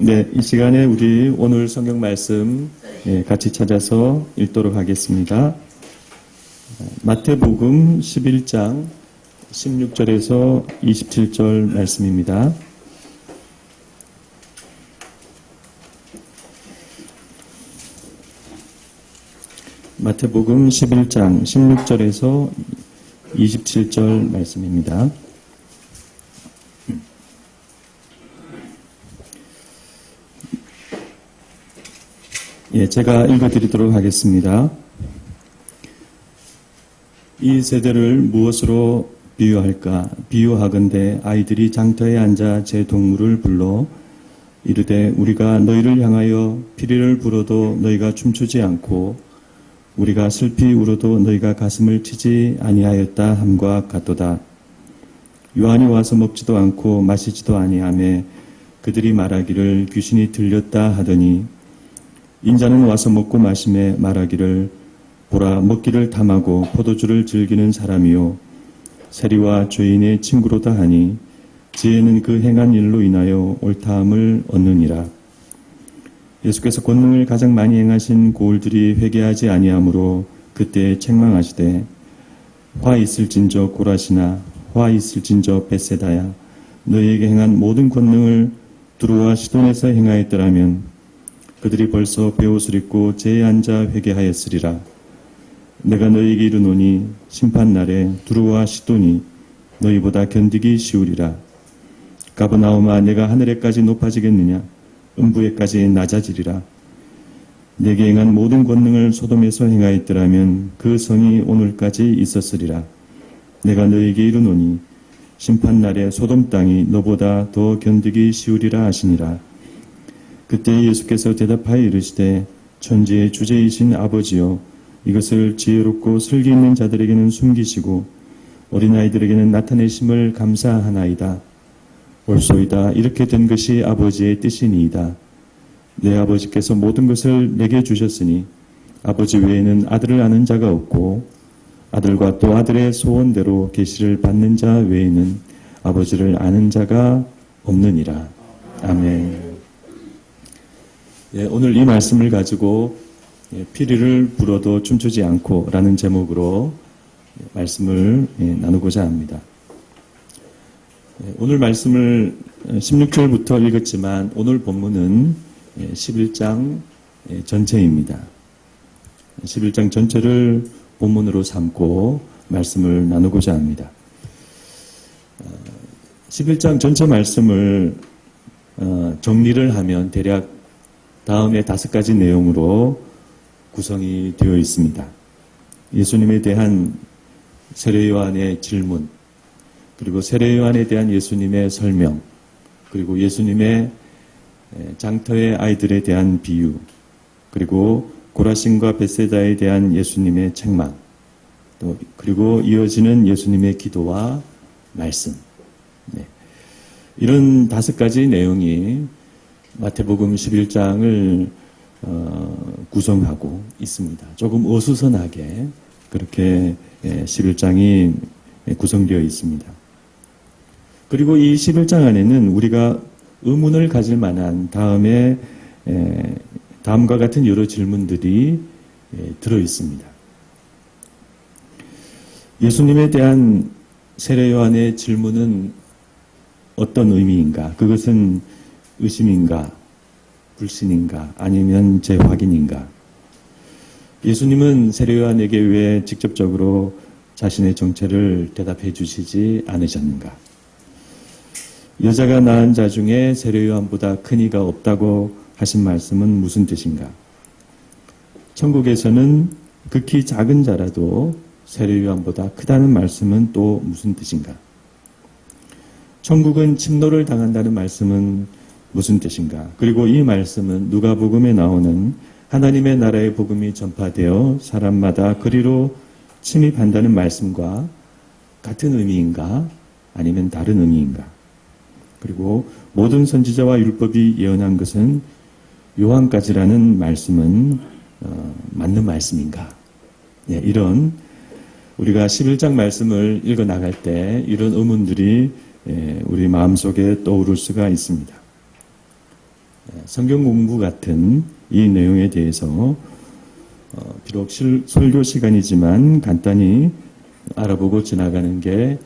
네, 이 시간에 우리 오늘 성경 말씀 같이 찾아서 읽도록 하겠습니다. 마태복음 11장 16절에서 27절 말씀입니다. 마태복음 11장 16절에서 27절 말씀입니다. 제가 읽어드리도록 하겠습니다. 이 세대를 무엇으로 비유할까? 비유하건대 아이들이 장터에 앉아 제 동물을 불러 이르되 우리가 너희를 향하여 피리를 불어도 너희가 춤추지 않고 우리가 슬피 울어도 너희가 가슴을 치지 아니하였다 함과 같도다. 요한이 와서 먹지도 않고 마시지도 아니하며 그들이 말하기를 귀신이 들렸다 하더니 인자는 와서 먹고 마시며 말하기를 보라 먹기를 탐하고 포도주를 즐기는 사람이요 세리와 죄인의 친구로다 하니 지혜는 그 행한 일로 인하여 옳다함을 얻느니라. 예수께서 권능을 가장 많이 행하신 고울들이 회개하지 아니하므로 그때 책망하시되 화 있을진저 고라시나 화 있을진저 벳세다야 너희에게 행한 모든 권능을 두루와 시돈에서 행하였더라면 그들이 벌써 베옷을 입고 제에 앉아 회개하였으리라. 내가 너희에게 이르노니 심판날에 두루와 시돈이 너희보다 견디기 쉬우리라. 가버나움아 내가 하늘에까지 높아지겠느냐 음부에까지 낮아지리라. 내게 행한 모든 권능을 소돔에서 행하였더라면 그 성이 오늘까지 있었으리라. 내가 너희에게 이르노니 심판날에 소돔 땅이 너보다 더 견디기 쉬우리라 하시니라. 그때 예수께서 대답하여 이르시되 천지의 주제이신 아버지여 이것을 지혜롭고 슬기 있는 자들에게는 숨기시고 어린아이들에게는 나타내심을 감사하나이다. 옳소이다. 이렇게 된 것이 아버지의 뜻이니이다. 내 아버지께서 모든 것을 내게 주셨으니 아버지 외에는 아들을 아는 자가 없고 아들과 또 아들의 소원대로 계시를 받는 자 외에는 아버지를 아는 자가 없느니라. 아멘. 오늘 이 말씀을 가지고 피리를 불어도 춤추지 않고 라는 제목으로 말씀을 나누고자 합니다. 오늘 말씀을 16절부터 읽었지만 오늘 본문은 11장 전체입니다. 11장 전체를 본문으로 삼고 말씀을 나누고자 합니다. 11장 전체 말씀을 정리를 하면 대략 다음에 5가지 내용으로 구성이 되어 있습니다. 예수님에 대한 세례요한의 질문, 그리고 세례요한에 대한 예수님의 설명, 그리고 예수님의 장터의 아이들에 대한 비유, 그리고 고라신과 벳세다에 대한 예수님의 책망, 또 그리고 이어지는 예수님의 기도와 말씀. 이런 5가지 내용이 마태복음 11장을 구성하고 있습니다. 조금 어수선하게 그렇게 11장이 구성되어 있습니다. 그리고 이 11장 안에는 우리가 의문을 가질 만한 다음과 같은 여러 질문들이 들어 있습니다. 예수님에 대한 세례요한의 질문은 어떤 의미인가? 그것은 의심인가? 불신인가? 아니면 재확인인가? 예수님은 세례요한에게 왜 직접적으로 자신의 정체를 대답해 주시지 않으셨는가? 여자가 낳은 자 중에 세례요한보다 큰 이가 없다고 하신 말씀은 무슨 뜻인가? 천국에서는 극히 작은 자라도 세례요한보다 크다는 말씀은 또 무슨 뜻인가? 천국은 침노를 당한다는 말씀은 무슨 뜻인가? 그리고 이 말씀은 누가복음에 나오는 하나님의 나라의 복음이 전파되어 사람마다 그리로 침입한다는 말씀과 같은 의미인가? 아니면 다른 의미인가? 그리고 모든 선지자와 율법이 예언한 것은 요한까지라는 말씀은 맞는 말씀인가? 이런 우리가 11장 말씀을 읽어 나갈 때 이런 의문들이 우리 마음속에 떠오를 수가 있습니다. 성경 공부 같은 이 내용에 대해서 비록 설교 시간이지만 간단히 알아보고 지나가는 게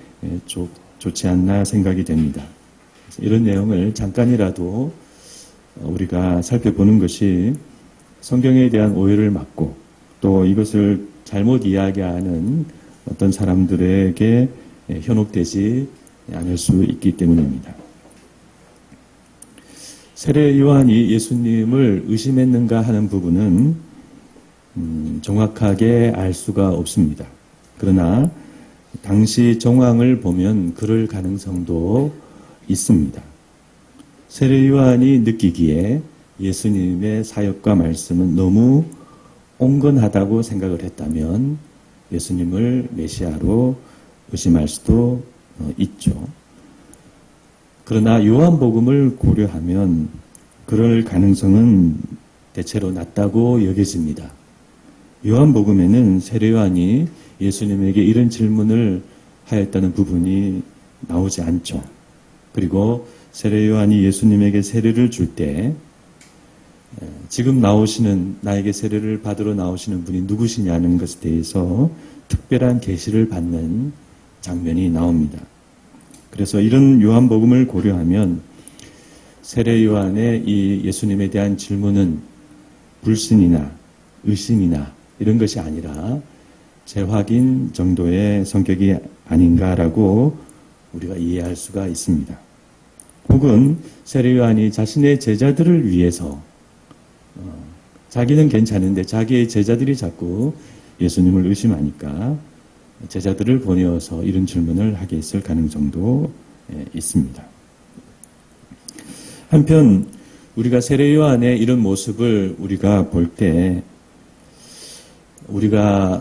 좋지 않나 생각이 됩니다. 이런 내용을 잠깐이라도 우리가 살펴보는 것이 성경에 대한 오해를 막고 또 이것을 잘못 이야기하는 어떤 사람들에게 현혹되지 않을 수 있기 때문입니다. 세례 요한이 예수님을 의심했는가 하는 부분은 정확하게 알 수가 없습니다. 그러나 당시 정황을 보면 그럴 가능성도 있습니다. 세례 요한이 느끼기에 예수님의 사역과 말씀은 너무 온건하다고 생각을 했다면 예수님을 메시아로 의심할 수도 있죠. 그러나 요한복음을 고려하면 그럴 가능성은 대체로 낮다고 여겨집니다. 요한복음에는 세례 요한이 예수님에게 이런 질문을 하였다는 부분이 나오지 않죠. 그리고 세례 요한이 예수님에게 세례를 줄 때 지금 나에게 세례를 받으러 나오시는 분이 누구시냐는 것에 대해서 특별한 계시를 받는 장면이 나옵니다. 그래서 이런 요한복음을 고려하면 세례 요한의 이 예수님에 대한 질문은 불신이나 의심이나 이런 것이 아니라 재확인 정도의 성격이 아닌가라고 우리가 이해할 수가 있습니다. 혹은 세례 요한이 자신의 제자들을 위해서 자기는 괜찮은데 자기의 제자들이 자꾸 예수님을 의심하니까 제자들을 보내어서 이런 질문을 하게 했을 가능성도 있습니다. 한편 우리가 세례 요한의 이런 모습을 우리가 볼 때 우리가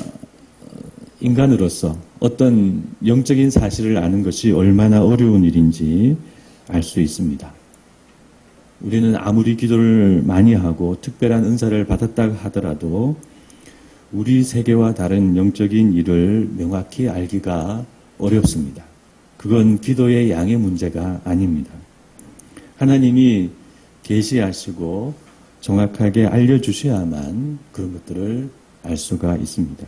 인간으로서 어떤 영적인 사실을 아는 것이 얼마나 어려운 일인지 알 수 있습니다. 우리는 아무리 기도를 많이 하고 특별한 은사를 받았다 하더라도 우리 세계와 다른 영적인 일을 명확히 알기가 어렵습니다. 그건 기도의 양의 문제가 아닙니다. 하나님이 계시하시고 정확하게 알려주셔야만 그런 것들을 알 수가 있습니다.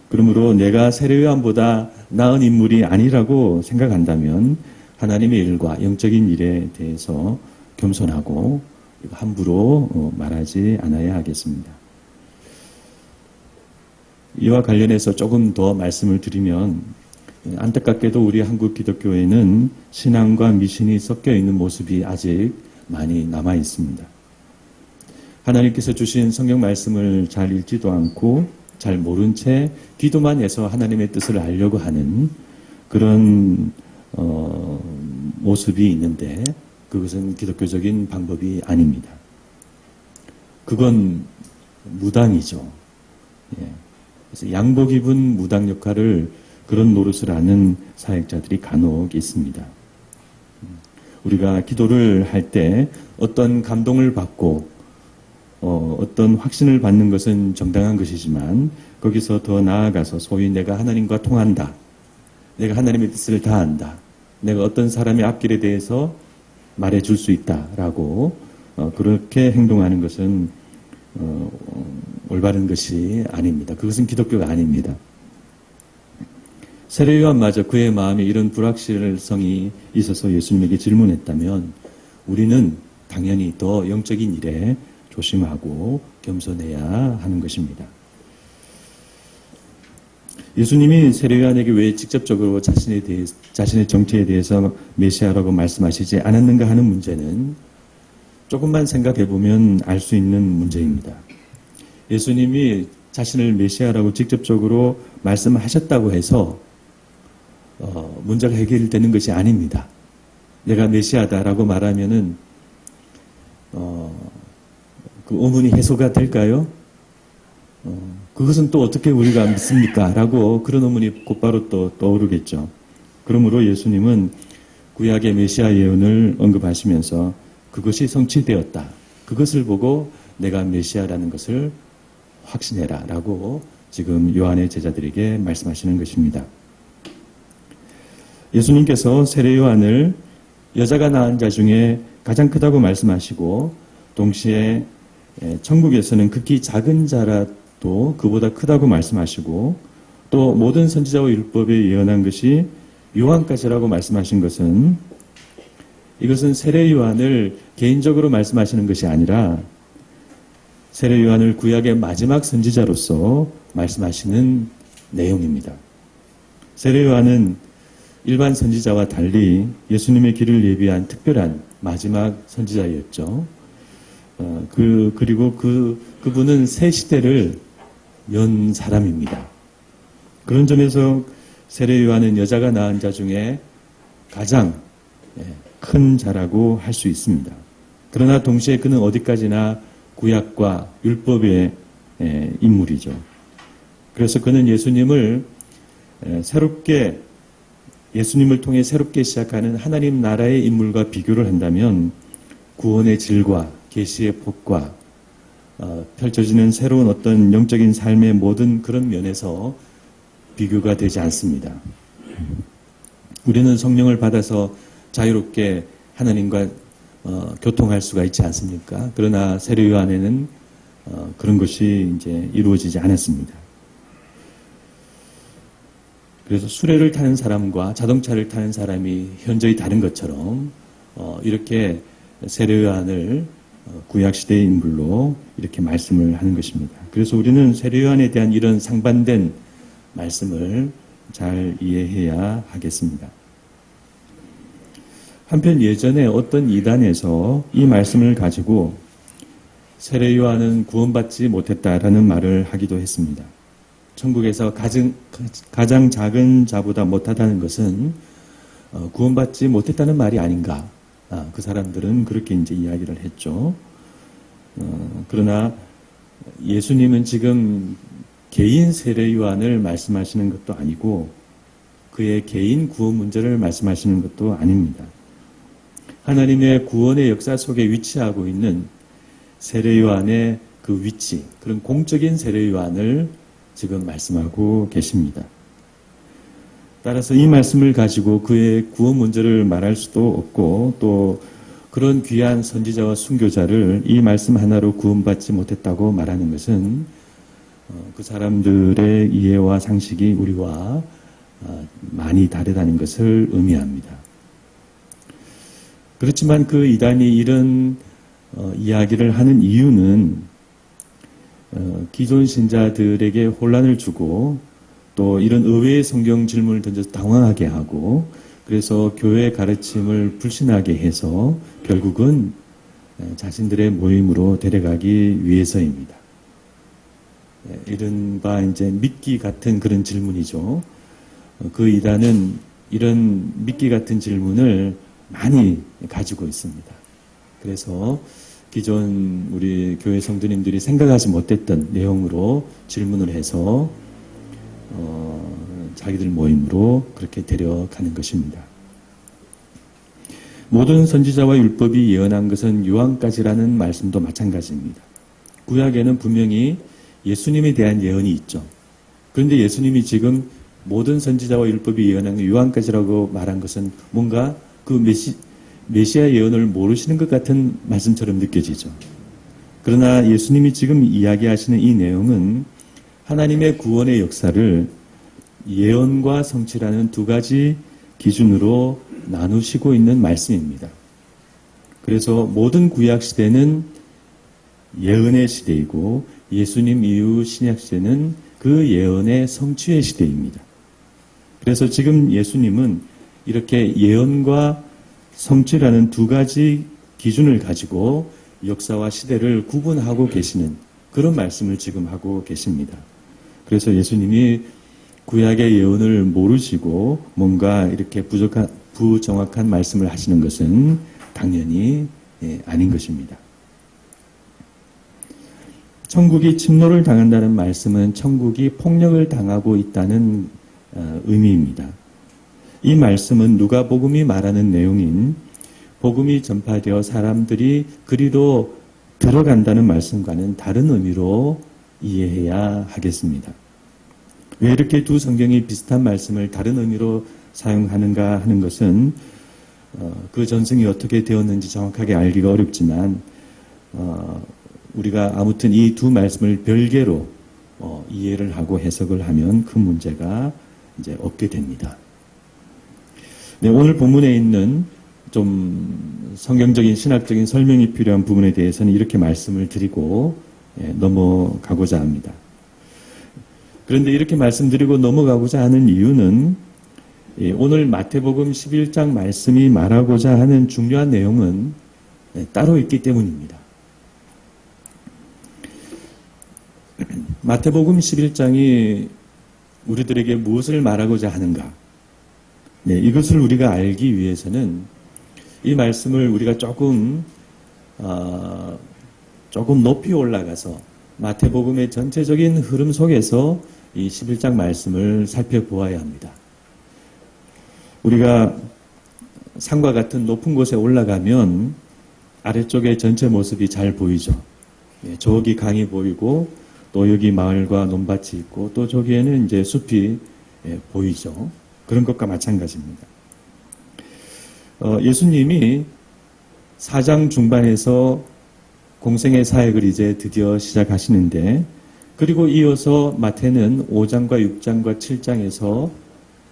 그러므로 내가 세례 요한보다 나은 인물이 아니라고 생각한다면 하나님의 일과 영적인 일에 대해서 겸손하고 함부로 말하지 않아야 하겠습니다. 이와 관련해서 조금 더 말씀을 드리면 안타깝게도 우리 한국 기독교에는 신앙과 미신이 섞여 있는 모습이 아직 많이 남아 있습니다. 하나님께서 주신 성경 말씀을 잘 읽지도 않고 잘 모른 채 기도만 해서 하나님의 뜻을 알려고 하는 그런 모습이 있는데 그것은 기독교적인 방법이 아닙니다. 그건 무당이죠. 그래서 양복 입은 무당 역할을 그런 노릇을 하는 사역자들이 간혹 있습니다. 우리가 기도를 할 때 어떤 감동을 받고 어떤 확신을 받는 것은 정당한 것이지만 거기서 더 나아가서 소위 내가 하나님과 통한다. 내가 하나님의 뜻을 다한다. 내가 어떤 사람의 앞길에 대해서 말해줄 수 있다라고 그렇게 행동하는 것은 올바른 것이 아닙니다. 그것은 기독교가 아닙니다. 세례 요한마저 그의 마음에 이런 불확실성이 있어서 예수님에게 질문했다면 우리는 당연히 더 영적인 일에 조심하고 겸손해야 하는 것입니다. 예수님이 세례 요한에게 왜 직접적으로 자신의 정체에 대해서 메시아라고 말씀하시지 않았는가 하는 문제는 조금만 생각해 보면 알 수 있는 문제입니다. 예수님이 자신을 메시아라고 직접적으로 말씀하셨다고 해서 문제가 해결되는 것이 아닙니다. 내가 메시아다라고 말하면은 그 의문이 해소가 될까요? 그것은 또 어떻게 우리가 믿습니까? 라고 그런 의문이 곧바로 또 떠오르겠죠. 그러므로 예수님은 구약의 메시아 예언을 언급하시면서 그것이 성취되었다. 그것을 보고 내가 메시아라는 것을 확신해라 라고 지금 요한의 제자들에게 말씀하시는 것입니다. 예수님께서 세례 요한을 여자가 낳은 자 중에 가장 크다고 말씀하시고 동시에 천국에서는 극히 작은 자라도 그보다 크다고 말씀하시고 또 모든 선지자와 율법에 예언한 것이 요한까지라고 말씀하신 것은 이것은 세례 요한을 개인적으로 말씀하시는 것이 아니라 세례 요한을 구약의 마지막 선지자로서 말씀하시는 내용입니다. 세례 요한은 일반 선지자와 달리 예수님의 길을 예비한 특별한 마지막 선지자였죠. 그리고 그분은 새 시대를 연 사람입니다. 그런 점에서 세례 요한은 여자가 낳은 자 중에 가장 큰 자라고 할 수 있습니다. 그러나 동시에 그는 어디까지나 구약과 율법의 인물이죠. 그래서 그는 예수님을 통해 새롭게 시작하는 하나님 나라의 인물과 비교를 한다면 구원의 질과 계시의 폭과 펼쳐지는 새로운 어떤 영적인 삶의 모든 그런 면에서 비교가 되지 않습니다. 우리는 성령을 받아서 자유롭게 하나님과 교통할 수가 있지 않습니까? 그러나 세례 요한에는 그런 것이 이제 이루어지지 않았습니다. 그래서 수레를 타는 사람과 자동차를 타는 사람이 현저히 다른 것처럼 이렇게 세례 요한을 구약 시대의 인물로 이렇게 말씀을 하는 것입니다. 그래서 우리는 세례 요한에 대한 이런 상반된 말씀을 잘 이해해야 하겠습니다. 한편 예전에 어떤 이단에서 이 말씀을 가지고 세례 요한은 구원받지 못했다라는 말을 하기도 했습니다. 천국에서 가장 작은 자보다 못하다는 것은 구원받지 못했다는 말이 아닌가. 그 사람들은 그렇게 이제 이야기를 했죠. 그러나 예수님은 지금 개인 세례 요한을 말씀하시는 것도 아니고 그의 개인 구원 문제를 말씀하시는 것도 아닙니다. 하나님의 구원의 역사 속에 위치하고 있는 세례 요한의 그 위치, 그런 공적인 세례 요한을 지금 말씀하고 계십니다. 따라서 이 말씀을 가지고 그의 구원 문제를 말할 수도 없고 또 그런 귀한 선지자와 순교자를 이 말씀 하나로 구원받지 못했다고 말하는 것은 그 사람들의 이해와 상식이 우리와 많이 다르다는 것을 의미합니다. 그렇지만 그 이단이 이런 이야기를 하는 이유는 기존 신자들에게 혼란을 주고 또 이런 의외의 성경 질문을 던져서 당황하게 하고 그래서 교회 가르침을 불신하게 해서 결국은 자신들의 모임으로 데려가기 위해서입니다. 이른바 이제 미끼 같은 그런 질문이죠. 그 이단은 이런 미끼 같은 질문을 많이 가지고 있습니다. 그래서 기존 우리 교회 성도님들이 생각하지 못했던 내용으로 질문을 해서 자기들 모임으로 그렇게 데려가는 것입니다. 모든 선지자와 율법이 예언한 것은 요한까지라는 말씀도 마찬가지입니다. 구약에는 분명히 예수님에 대한 예언이 있죠. 그런데 예수님이 지금 모든 선지자와 율법이 예언한 요한까지라고 말한 것은 뭔가 그 메시아 예언을 모르시는 것 같은 말씀처럼 느껴지죠. 그러나 예수님이 지금 이야기하시는 이 내용은 하나님의 구원의 역사를 예언과 성취라는 두 가지 기준으로 나누시고 있는 말씀입니다. 그래서 모든 구약 시대는 예언의 시대이고 예수님 이후 신약 시대는 그 예언의 성취의 시대입니다. 그래서 지금 예수님은 이렇게 예언과 성취라는 두 가지 기준을 가지고 역사와 시대를 구분하고 계시는 그런 말씀을 지금 하고 계십니다. 그래서 예수님이 구약의 예언을 모르시고 뭔가 이렇게 부정확한 말씀을 하시는 것은 당연히 아닌 것입니다. 천국이 침노를 당한다는 말씀은 천국이 폭력을 당하고 있다는 의미입니다. 이 말씀은 누가복음이 말하는 내용인 복음이 전파되어 사람들이 그리로 들어간다는 말씀과는 다른 의미로 이해해야 하겠습니다. 왜 이렇게 두 성경이 비슷한 말씀을 다른 의미로 사용하는가 하는 것은 그 전승이 어떻게 되었는지 정확하게 알기가 어렵지만 우리가 아무튼 이 두 말씀을 별개로 이해를 하고 해석을 하면 큰 문제가 이제 없게 됩니다. 네, 오늘 본문에 있는 좀 성경적인 신학적인 설명이 필요한 부분에 대해서는 이렇게 말씀을 드리고 넘어가고자 합니다. 그런데 이렇게 말씀드리고 넘어가고자 하는 이유는 오늘 마태복음 11장 말씀이 말하고자 하는 중요한 내용은 따로 있기 때문입니다. 마태복음 11장이 우리들에게 무엇을 말하고자 하는가? 네, 이것을 우리가 알기 위해서는 이 말씀을 우리가 조금 높이 올라가서 마태복음의 전체적인 흐름 속에서 이 11장 말씀을 살펴보아야 합니다. 우리가 산과 같은 높은 곳에 올라가면 아래쪽에 전체 모습이 잘 보이죠. 저기 강이 보이고 또 여기 마을과 논밭이 있고 또 저기에는 이제 숲이 보이죠. 그런 것과 마찬가지입니다. 예수님이 4장 중반에서 공생의 사역을 이제 드디어 시작하시는데 그리고 이어서 마태는 5장과 6장과 7장에서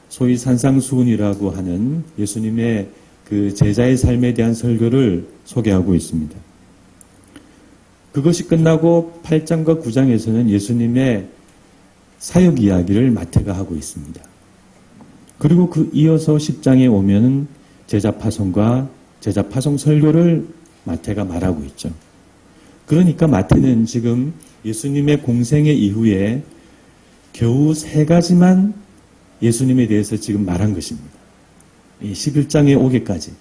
소위 산상수훈이라고 하는 예수님의 그 제자의 삶에 대한 설교를 소개하고 있습니다. 그것이 끝나고 8장과 9장에서는 예수님의 사역 이야기를 마태가 하고 있습니다. 그리고 그 이어서 10장에 오면 제자 파송과 제자 파송 설교를 마태가 말하고 있죠. 그러니까 마태는 지금 예수님의 공생애 이후에 겨우 3가지만 예수님에 대해서 지금 말한 것입니다. 이 11장에 오기까지.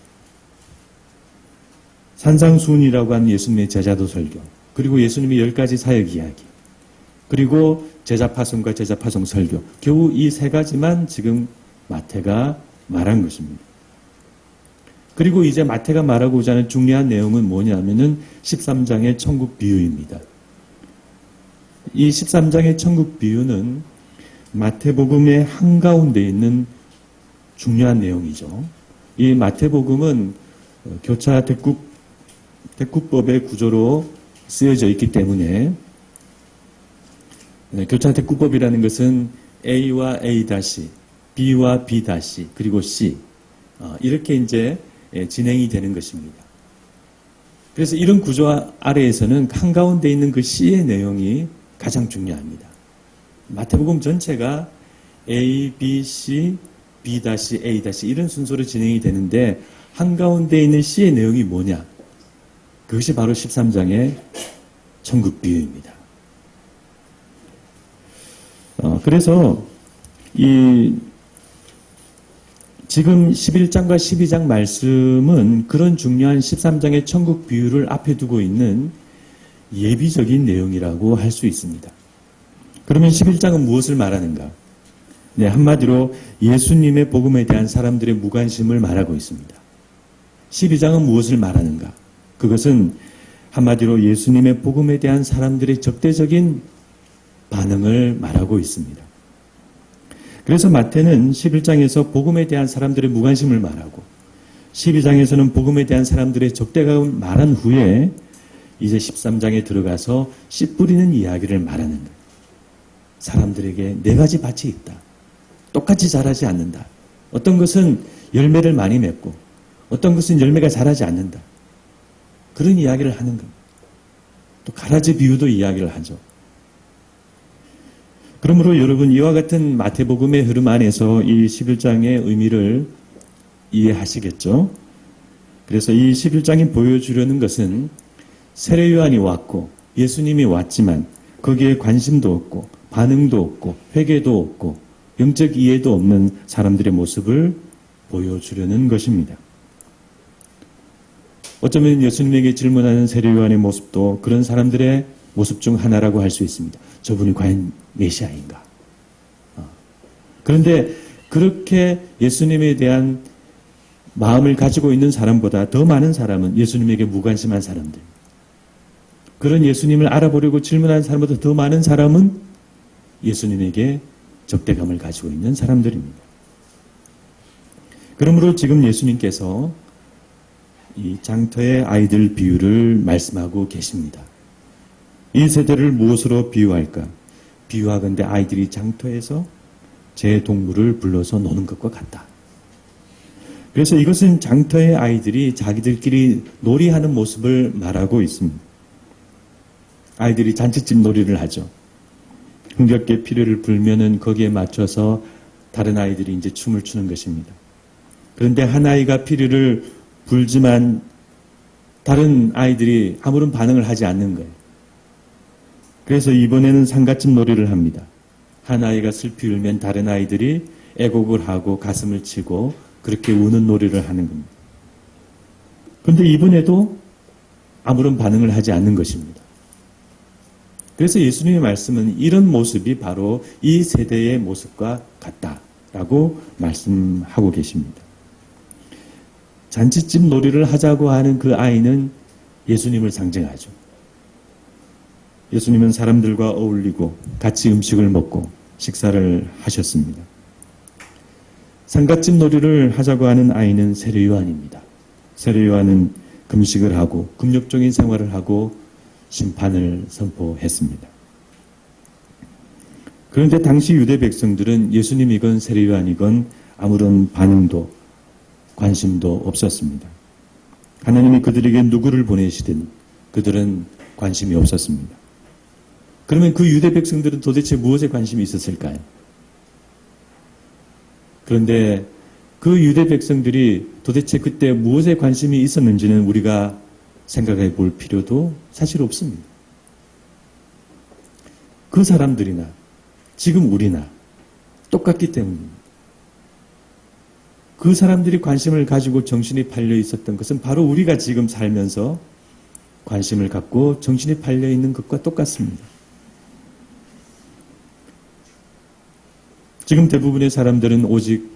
산상수훈이라고 하는 예수님의 제자도 설교, 그리고 예수님의 10가지 사역 이야기, 그리고 제자 파송과 제자 파송 설교. 겨우 이 3가지만 지금 마태가 말한 것입니다. 그리고 이제 마태가 말하고자 하는 중요한 내용은 뭐냐면은 13장의 천국 비유입니다. 이 13장의 천국 비유는 마태복음의 한가운데 있는 중요한 내용이죠. 이 마태복음은 교차 대꾸법의 구조로 쓰여져 있기 때문에 교차 대꾸법이라는 것은 A와 A-, B와 B-, 그리고 C 이렇게 이제 진행이 되는 것입니다. 그래서 이런 구조 아래에서는 한가운데 있는 그 C의 내용이 가장 중요합니다. 마태복음 전체가 A, B, C, B-, A- 이런 순서로 진행이 되는데 한가운데 있는 C의 내용이 뭐냐? 그것이 바로 13장의 천국 비유입니다. 그래서 지금 11장과 12장 말씀은 그런 중요한 13장의 천국 비유를 앞에 두고 있는 예비적인 내용이라고 할 수 있습니다. 그러면 11장은 무엇을 말하는가? 네, 한마디로 예수님의 복음에 대한 사람들의 무관심을 말하고 있습니다. 12장은 무엇을 말하는가? 그것은 한마디로 예수님의 복음에 대한 사람들의 적대적인 반응을 말하고 있습니다. 그래서 마태는 11장에서 복음에 대한 사람들의 무관심을 말하고 12장에서는 복음에 대한 사람들의 적대감을 말한 후에 이제 13장에 들어가서 씨 뿌리는 이야기를 말하는 거예요. 사람들에게 4가지 밭이 있다. 똑같이 자라지 않는다. 어떤 것은 열매를 많이 맺고 어떤 것은 열매가 자라지 않는다. 그런 이야기를 하는 겁니다. 또 가라지 비유도 이야기를 하죠. 그러므로 여러분 이와 같은 마태복음의 흐름 안에서 이 11장의 의미를 이해하시겠죠? 그래서 이 11장이 보여주려는 것은 세례 요한이 왔고 예수님이 왔지만 거기에 관심도 없고 반응도 없고 회개도 없고 영적 이해도 없는 사람들의 모습을 보여주려는 것입니다. 어쩌면 예수님에게 질문하는 세례 요한의 모습도 그런 사람들의 모습 중 하나라고 할 수 있습니다. 저분이 과연 메시아인가? 그런데 그렇게 예수님에 대한 마음을 가지고 있는 사람보다 더 많은 사람은 예수님에게 무관심한 사람들. 그런 예수님을 알아보려고 질문하는 사람보다 더 많은 사람은 예수님에게 적대감을 가지고 있는 사람들입니다. 그러므로 지금 예수님께서 이 장터의 아이들 비유를 말씀하고 계십니다. 이 세대를 무엇으로 비유할까? 비유하건대 아이들이 장터에서 제 동물을 불러서 노는 것과 같다. 그래서 이것은 장터의 아이들이 자기들끼리 놀이하는 모습을 말하고 있습니다. 아이들이 잔치집 놀이를 하죠. 흥겹게 피리를 불면은 거기에 맞춰서 다른 아이들이 이제 춤을 추는 것입니다. 그런데 한 아이가 피리를 불지만 다른 아이들이 아무런 반응을 하지 않는 거예요. 그래서 이번에는 상갓집 놀이를 합니다. 한 아이가 슬피 울면 다른 아이들이 애곡을 하고 가슴을 치고 그렇게 우는 놀이를 하는 겁니다. 그런데 이번에도 아무런 반응을 하지 않는 것입니다. 그래서 예수님의 말씀은 이런 모습이 바로 이 세대의 모습과 같다라고 말씀하고 계십니다. 잔치집 놀이를 하자고 하는 그 아이는 예수님을 상징하죠. 예수님은 사람들과 어울리고 같이 음식을 먹고 식사를 하셨습니다. 상갓집 놀이를 하자고 하는 아이는 세례요한입니다. 세례요한은 금식을 하고 금욕적인 생활을 하고 심판을 선포했습니다. 그런데 당시 유대 백성들은 예수님이건 세례요한이건 아무런 반응도 관심도 없었습니다. 하나님이 그들에게 누구를 보내시든 그들은 관심이 없었습니다. 그러면 그 유대 백성들은 도대체 무엇에 관심이 있었을까요? 그런데 그 유대 백성들이 도대체 그때 무엇에 관심이 있었는지는 우리가 생각해 볼 필요도 사실 없습니다. 그 사람들이나 지금 우리나 똑같기 때문입니다. 그 사람들이 관심을 가지고 정신이 팔려 있었던 것은 바로 우리가 지금 살면서 관심을 갖고 정신이 팔려 있는 것과 똑같습니다. 지금 대부분의 사람들은 오직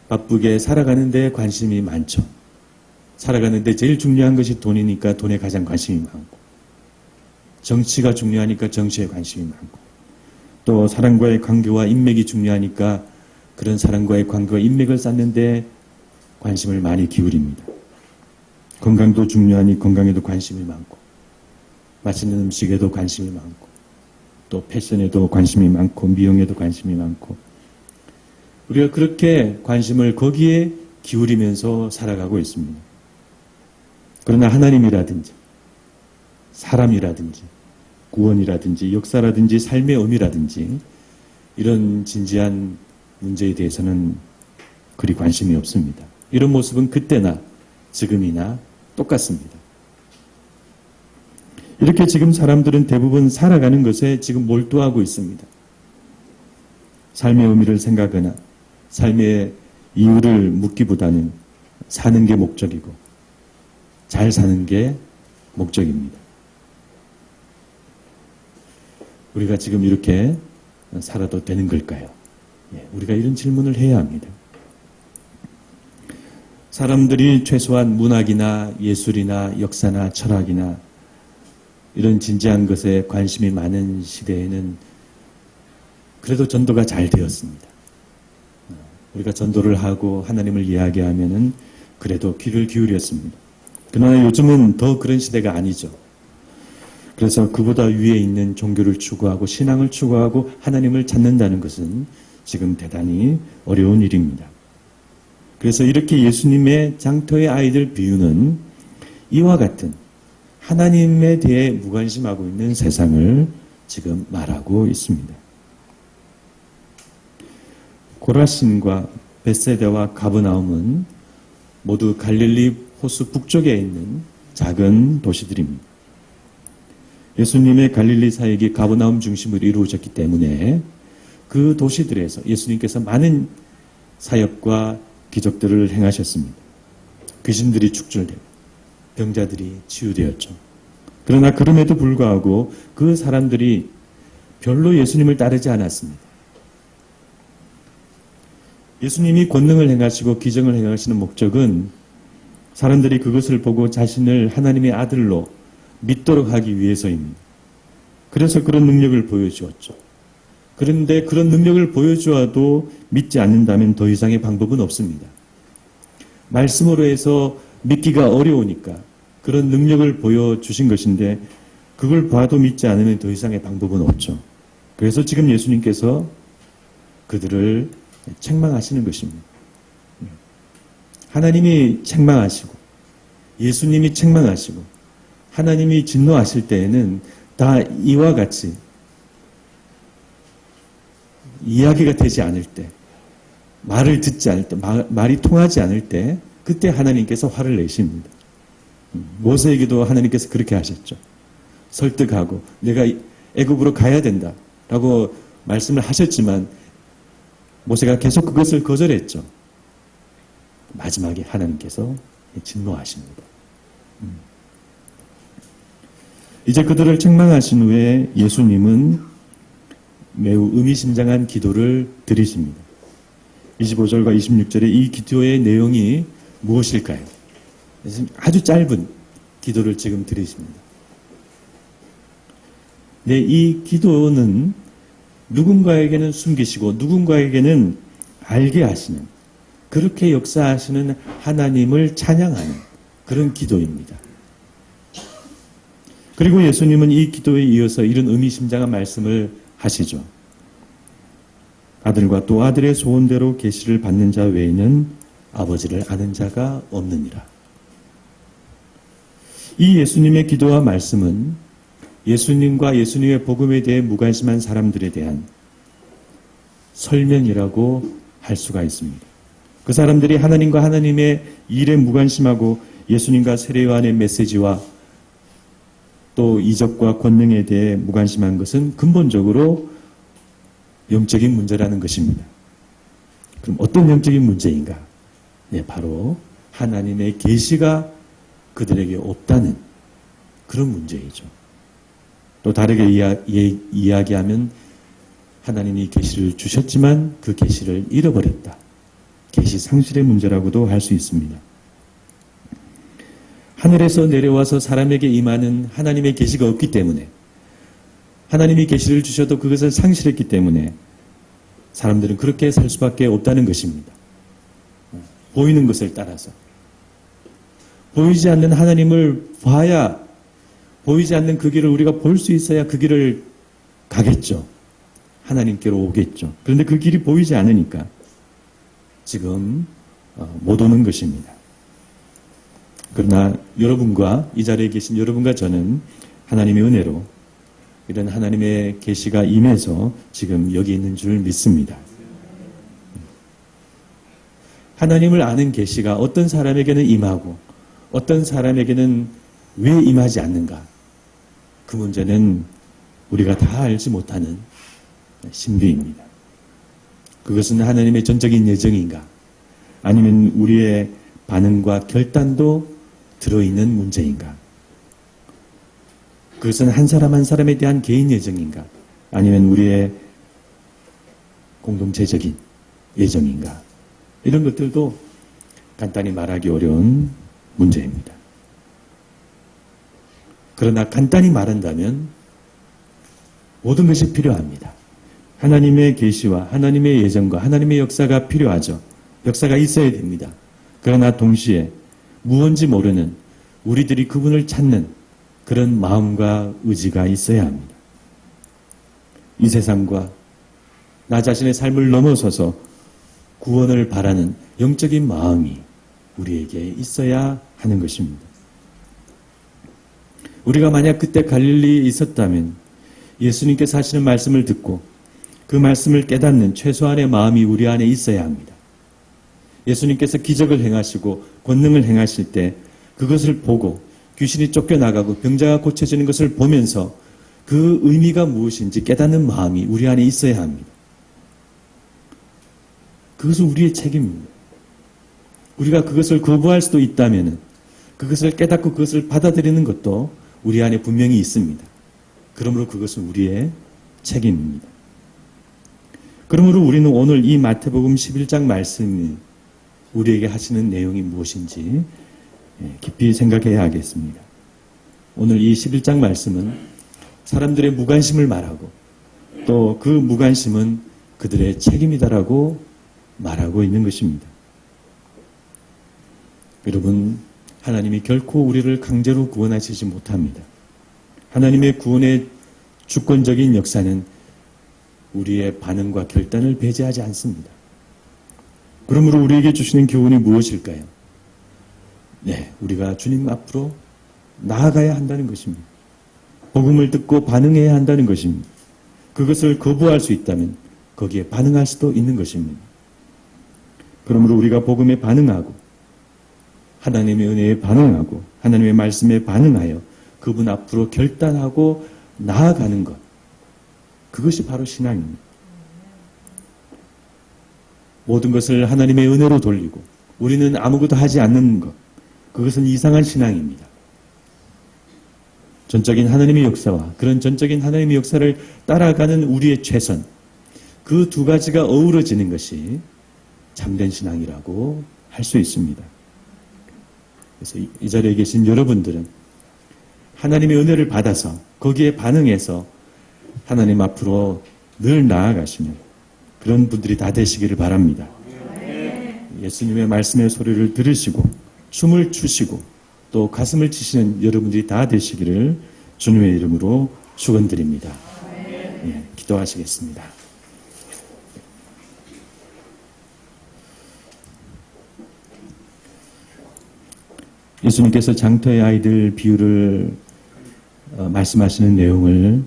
바쁘게 살아가는 데 관심이 많죠. 살아가는데 제일 중요한 것이 돈이니까 돈에 가장 관심이 많고, 정치가 중요하니까 정치에 관심이 많고, 또 사람과의 관계와 인맥이 중요하니까 그런 사람과의 관계와 인맥을 쌓는데 관심을 많이 기울입니다. 건강도 중요하니 건강에도 관심이 많고, 맛있는 음식에도 관심이 많고, 또 패션에도 관심이 많고, 미용에도 관심이 많고, 우리가 그렇게 관심을 거기에 기울이면서 살아가고 있습니다. 그러나 하나님이라든지 사람이라든지 구원이라든지 역사라든지 삶의 의미라든지 이런 진지한 문제에 대해서는 그리 관심이 없습니다. 이런 모습은 그때나 지금이나 똑같습니다. 이렇게 지금 사람들은 대부분 살아가는 것에 지금 몰두하고 있습니다. 삶의 의미를 생각하거나 삶의 이유를 묻기보다는 사는 게 목적이고 잘 사는 게 목적입니다. 우리가 지금 이렇게 살아도 되는 걸까요? 우리가 이런 질문을 해야 합니다. 사람들이 최소한 문학이나 예술이나 역사나 철학이나 이런 진지한 것에 관심이 많은 시대에는 그래도 전도가 잘 되었습니다. 우리가 전도를 하고 하나님을 이야기하면은 그래도 귀를 기울였습니다. 그러나 요즘은 더 그런 시대가 아니죠. 그래서 그보다 위에 있는 종교를 추구하고 신앙을 추구하고 하나님을 찾는다는 것은 지금 대단히 어려운 일입니다. 그래서 이렇게 예수님의 장터의 아이들 비유는 이와 같은 하나님에 대해 무관심하고 있는 세상을 지금 말하고 있습니다. 고라신과 벳세다와 가버나움은 모두 갈릴리 호수 북쪽에 있는 작은 도시들입니다. 예수님의 갈릴리 사역이 가버나움 중심으로 이루어졌기 때문에 그 도시들에서 예수님께서 많은 사역과 기적들을 행하셨습니다. 귀신들이 축출되고 병자들이 치유되었죠. 그러나 그럼에도 불구하고 그 사람들이 별로 예수님을 따르지 않았습니다. 예수님이 권능을 행하시고 기적을 행하시는 목적은 사람들이 그것을 보고 자신을 하나님의 아들로 믿도록 하기 위해서입니다. 그래서 그런 능력을 보여주었죠. 그런데 그런 능력을 보여주어도 믿지 않는다면 더 이상의 방법은 없습니다. 말씀으로 해서 믿기가 어려우니까 그런 능력을 보여주신 것인데 그걸 봐도 믿지 않으면 더 이상의 방법은 없죠. 그래서 지금 예수님께서 그들을 책망하시는 것입니다. 하나님이 책망하시고 예수님이 책망하시고 하나님이 진노하실 때에는 다 이와 같이 이야기가 되지 않을 때, 말을 듣지 않을 때, 말이 통하지 않을 때 그때 하나님께서 화를 내십니다. 모세에게도 하나님께서 그렇게 하셨죠. 설득하고 내가 애굽으로 가야 된다라고 말씀을 하셨지만 모세가 계속 그것을 거절했죠. 마지막에 하나님께서 진노하십니다. 이제 그들을 책망하신 후에 예수님은 매우 의미심장한 기도를 드리십니다. 25절과 26절의 이 기도의 내용이 무엇일까요? 아주 짧은 기도를 지금 드리십니다. 네, 이 기도는 누군가에게는 숨기시고 누군가에게는 알게 하시는, 그렇게 역사하시는 하나님을 찬양하는 그런 기도입니다. 그리고 예수님은 이 기도에 이어서 이런 의미심장한 말씀을 하시죠. 아들과 또 아들의 소원대로 계시를 받는 자 외에는 아버지를 아는 자가 없느니라. 이 예수님의 기도와 말씀은 예수님과 예수님의 복음에 대해 무관심한 사람들에 대한 설명이라고 할 수가 있습니다. 그 사람들이 하나님과 하나님의 일에 무관심하고 예수님과 세례요한의 메시지와 또 이적과 권능에 대해 무관심한 것은 근본적으로 영적인 문제라는 것입니다. 그럼 어떤 영적인 문제인가? 네, 바로 하나님의 계시가 그들에게 없다는 그런 문제이죠. 또 다르게 이야기하면 하나님이 계시를 주셨지만 그 계시를 잃어버렸다. 계시 상실의 문제라고도 할 수 있습니다. 하늘에서 내려와서 사람에게 임하는 하나님의 계시가 없기 때문에, 하나님이 계시를 주셔도 그것을 상실했기 때문에 사람들은 그렇게 살 수밖에 없다는 것입니다. 보이는 것을 따라서. 보이지 않는 하나님을 봐야, 보이지 않는 그 길을 우리가 볼 수 있어야 그 길을 가겠죠. 하나님께로 오겠죠. 그런데 그 길이 보이지 않으니까 지금 못 오는 것입니다. 그러나 여러분과, 이 자리에 계신 여러분과 저는 하나님의 은혜로 이런 하나님의 계시가 임해서 지금 여기 있는 줄 믿습니다. 하나님을 아는 계시가 어떤 사람에게는 임하고 어떤 사람에게는 왜 임하지 않는가? 그 문제는 우리가 다 알지 못하는 신비입니다. 그것은 하나님의 전적인 예정인가? 아니면 우리의 반응과 결단도 들어있는 문제인가? 그것은 한 사람 한 사람에 대한 개인 예정인가? 아니면 우리의 공동체적인 예정인가? 이런 것들도 간단히 말하기 어려운 문제입니다. 그러나 간단히 말한다면 모든 것이 필요합니다. 하나님의 계시와 하나님의 예정과 하나님의 역사가 필요하죠. 역사가 있어야 됩니다. 그러나 동시에 무언지 모르는 우리들이 그분을 찾는 그런 마음과 의지가 있어야 합니다. 이 세상과 나 자신의 삶을 넘어서서 구원을 바라는 영적인 마음이 우리에게 있어야 하는 것입니다. 우리가 만약 그때 갈릴리에 있었다면 예수님께서 하시는 말씀을 듣고 그 말씀을 깨닫는 최소한의 마음이 우리 안에 있어야 합니다. 예수님께서 기적을 행하시고 권능을 행하실 때 그것을 보고 귀신이 쫓겨나가고 병자가 고쳐지는 것을 보면서 그 의미가 무엇인지 깨닫는 마음이 우리 안에 있어야 합니다. 그것은 우리의 책임입니다. 우리가 그것을 거부할 수도 있다면 그것을 깨닫고 그것을 받아들이는 것도 우리 안에 분명히 있습니다. 그러므로 그것은 우리의 책임입니다. 그러므로 우리는 오늘 이 마태복음 11장 말씀이 우리에게 하시는 내용이 무엇인지 깊이 생각해야 하겠습니다. 오늘 이 11장 말씀은 사람들의 무관심을 말하고 또 그 무관심은 그들의 책임이다라고 말하고 있는 것입니다. 여러분, 하나님이 결코 우리를 강제로 구원하시지 못합니다. 하나님의 구원의 주권적인 역사는 우리의 반응과 결단을 배제하지 않습니다. 그러므로 우리에게 주시는 교훈이 무엇일까요? 네, 우리가 주님 앞으로 나아가야 한다는 것입니다. 복음을 듣고 반응해야 한다는 것입니다. 그것을 거부할 수 있다면 거기에 반응할 수도 있는 것입니다. 그러므로 우리가 복음에 반응하고 하나님의 은혜에 반응하고 하나님의 말씀에 반응하여 그분 앞으로 결단하고 나아가는 것, 그것이 바로 신앙입니다. 모든 것을 하나님의 은혜로 돌리고 우리는 아무것도 하지 않는 것, 그것은 이상한 신앙입니다. 전적인 하나님의 역사와 그런 전적인 하나님의 역사를 따라가는 우리의 최선, 그 두 가지가 어우러지는 것이 참된 신앙이라고 할 수 있습니다. 그래서 이 자리에 계신 여러분들은 하나님의 은혜를 받아서 거기에 반응해서 하나님 앞으로 늘 나아가시는 그런 분들이 다 되시기를 바랍니다. 예수님의 말씀의 소리를 들으시고 춤을 추시고 또 가슴을 치시는 여러분들이 다 되시기를 주님의 이름으로 축원드립니다. 예, 기도하시겠습니다. 예수님께서 장터의 아이들 비유를 말씀하시는 내용을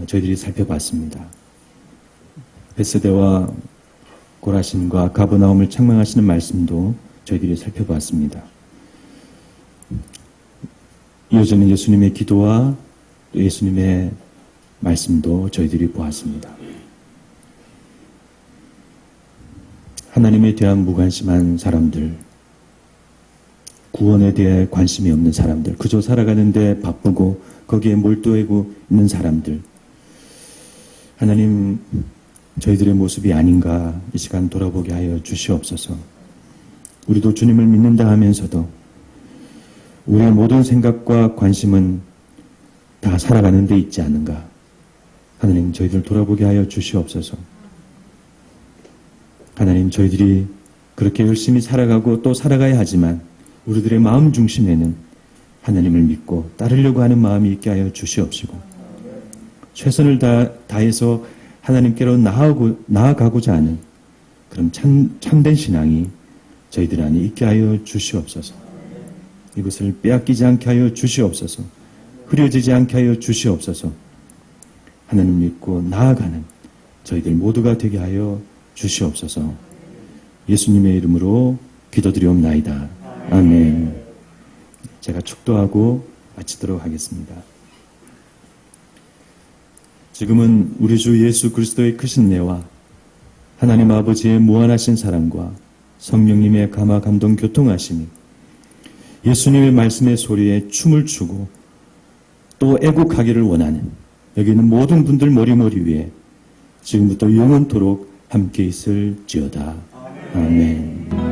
저희들이 살펴봤습니다. 벳세다와 고라신과 가버나움을 책망하시는 말씀도 저희들이 살펴봤습니다. 이어지는 예수님의 기도와 예수님의 말씀도 저희들이 보았습니다. 하나님에 대한 무관심한 사람들, 구원에 대해 관심이 없는 사람들, 그저 살아가는데 바쁘고 거기에 몰두하고 있는 사람들, 하나님 저희들의 모습이 아닌가 이 시간 돌아보게 하여 주시옵소서. 우리도 주님을 믿는다 하면서도 우리의 모든 생각과 관심은 다 살아가는 데 있지 않은가. 하나님 저희들 돌아보게 하여 주시옵소서. 하나님 저희들이 그렇게 열심히 살아가고 또 살아가야 하지만 우리들의 마음 중심에는 하나님을 믿고 따르려고 하는 마음이 있게 하여 주시옵시고 최선을 다해서 하나님께로 나아가고자 하는 그런 참된 신앙이 저희들 안에 있게 하여 주시옵소서. 이것을 빼앗기지 않게 하여 주시옵소서. 흐려지지 않게 하여 주시옵소서. 하나님 믿고 나아가는 저희들 모두가 되게 하여 주시옵소서. 예수님의 이름으로 기도드리옵나이다. 아멘. 제가 축도하고 마치도록 하겠습니다. 지금은 우리 주 예수 그리스도의 크신 은혜와 하나님 아버지의 무한하신 사랑과 성령님의 감화 감동 교통하심이 예수님의 말씀의 소리에 춤을 추고 또 애국하기를 원하는 여기 있는 모든 분들 머리 위에 지금부터 영원토록 함께 있을지어다. 아멘.